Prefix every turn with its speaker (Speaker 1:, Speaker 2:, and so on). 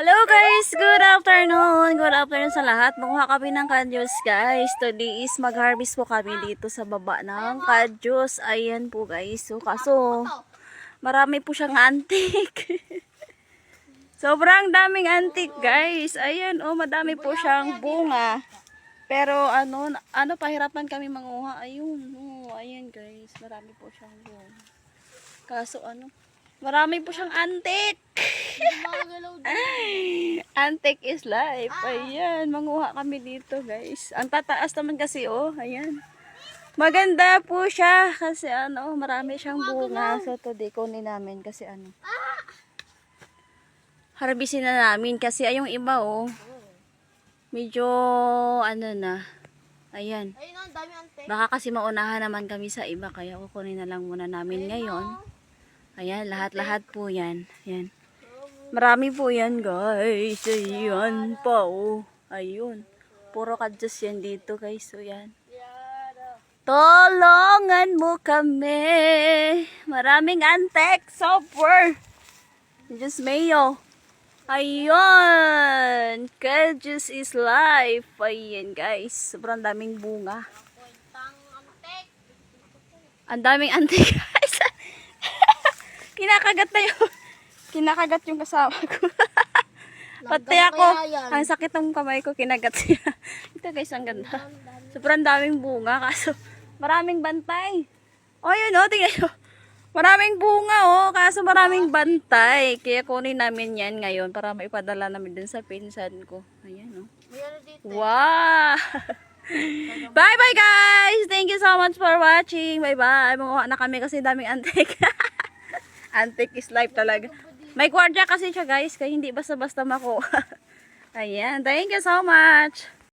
Speaker 1: Hello guys! Good afternoon! Good afternoon sa lahat. Makuha kami ng kadyos guys. Today is mag-harvest po kami dito sa baba ng kadyos. Ayan po guys. So, kaso marami po siyang antik. Sobrang daming antik guys. Ayan oh, madami po siyang bunga. Pero ano pahirapan kami manguha. Ayun oh, ayan guys. Marami po siyang bunga. Kaso marami po siyang antik. Antik is life. Ayan, manguha kami dito guys. Ang tataas naman kasi oh, ayan. Maganda po siya kasi marami siyang bunga. So today kunin namin kasi harbisin na namin kasi yung iba oh. Medyo na. Ayan. Baka kasi maunahan naman kami sa iba kaya kukunin na lang muna namin ngayon. Ayan, lahat-lahat po yan. Ayan. Marami po yan guys. Ayan pa oh. Ayun. Puro kadyos yan dito guys. So yan. Tulungan mo kami. Maraming antek. Software. Diyos mayo. Ayun. Kadyos is life. Ayan guys. Sobrang daming bunga. Ang daming antek guys. Kinakagat yung kasama ko. Pati ako, ang sakit ng kamay ko, kinagat siya. Ito guys, ang ganda. Sobrang daming bunga, kaso maraming bantay. O yun o, tingnan nyo. Maraming bunga o, kaso maraming bantay. Kaya kunin namin yan ngayon para maipadala namin din sa pinsan ko. Ayan o. Wow! Bye bye guys! Thank you so much for watching. Bye bye. Manguha na kami kasi daming antik. Antik is life talaga. May gwardiya kasi siya guys, kaya hindi basta-basta makuha. Ayan, thank you so much.